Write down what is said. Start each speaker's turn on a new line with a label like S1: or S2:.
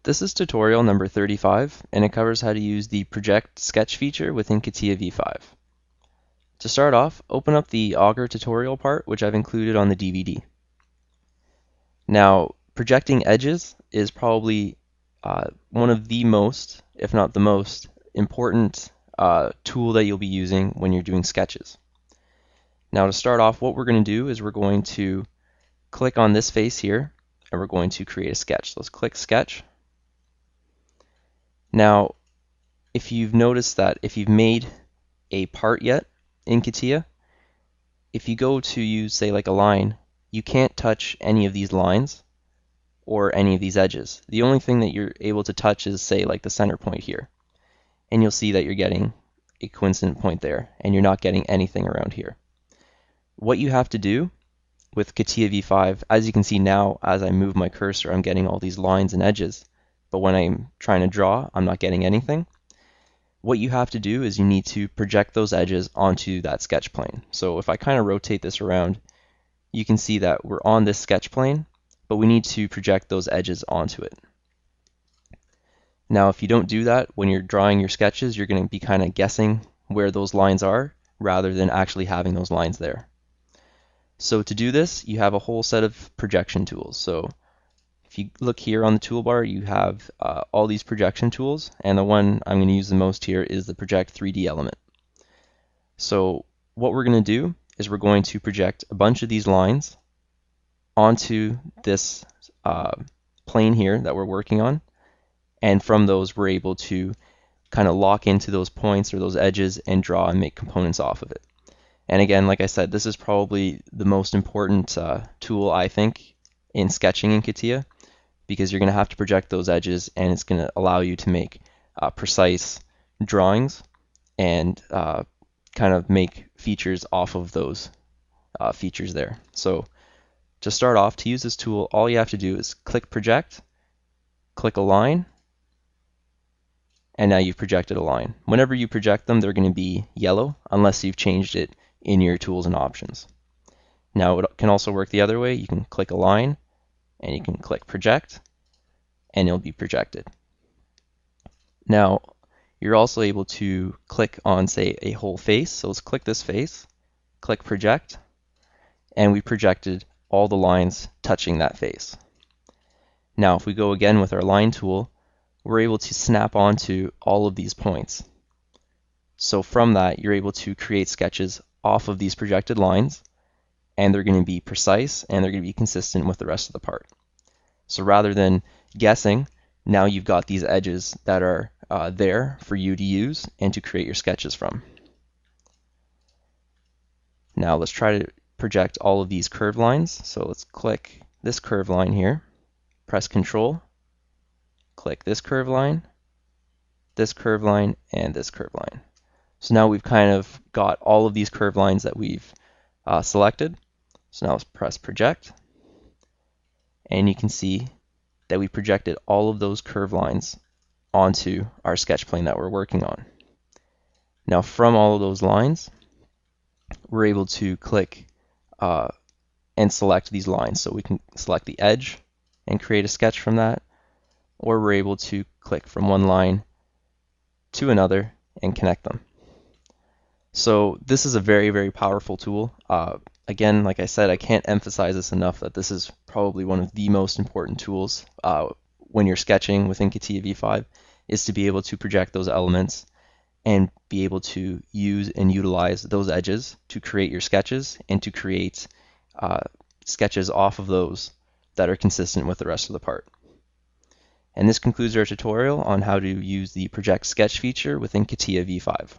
S1: This is tutorial number 35, and it covers how to use the Project Sketch feature within Catia V5. To start off, open up the Augur tutorial part, which I've included on the DVD. Now, projecting edges is probably one of the most, if not the most, important tool that you'll be using when you're doing sketches. Now, to start off, what we're going to do is we're going to click on this face here, and we're going to create a sketch. Let's click Sketch. Now, if you've noticed that if you've made a part yet in Catia, if you go to use, say, like a line, you can't touch any of these lines or any of these edges. The only thing that you're able to touch is, say, like the center point here. And you'll see that you're getting a coincident point there, and you're not getting anything around here. What you have to do with Catia V5, as you can see now, as I move my cursor, I'm getting all these lines and edges. But when I'm trying to draw, I'm not getting anything. What you have to do is you need to project those edges onto that sketch plane. So if I kind of rotate this around, you can see that we're on this sketch plane, but we need to project those edges onto it. Now, if you don't do that, when you're drawing your sketches, you're going to be kind of guessing where those lines are rather than actually having those lines there. So to do this, you have a whole set of projection tools. So if you look here on the toolbar, you have all these projection tools, and the one I'm going to use the most here is the Project 3D element. So what we're going to do is we're going to project a bunch of these lines onto this plane here that we're working on, and from those we're able to kind of lock into those points or those edges and draw and make components off of it. And again, like I said, this is probably the most important tool, I think, in sketching in Catia, because you're going to have to project those edges, and it's going to allow you to make precise drawings and kind of make features off of those features there. So to start off, to use this tool, all you have to do is click Project, click a line, and now you've projected a line. Whenever you project them, they're going to be yellow unless you've changed it in your tools and options. Now it can also work the other way. You can click a line and you can click Project and it'll be projected. Now you're also able to click on, say, a whole face. So let's click this face, click Project, and we projected all the lines touching that face. Now if we go again with our line tool, we're able to snap onto all of these points. So from that, you're able to create sketches off of these projected lines, and they're going to be precise and they're going to be consistent with the rest of the part. So rather than guessing, now you've got these edges that are there for you to use and to create your sketches from. Now let's try to project all of these curved lines. So let's click this curved line here, press Control, click this curved line, and this curved line. So now we've kind of got all of these curved lines that we've selected. So now let's press Project, and you can see that we projected all of those curved lines onto our sketch plane that we're working on. Now from all of those lines, we're able to click and select these lines. So we can select the edge and create a sketch from that, or we're able to click from one line to another and connect them. So this is a very, very powerful tool. Again, like I said, I can't emphasize this enough that this is probably one of the most important tools when you're sketching within Catia V5, is to be able to project those elements and be able to use and utilize those edges to create your sketches and to create sketches off of those that are consistent with the rest of the part. And this concludes our tutorial on how to use the Project Sketch feature within Catia V5.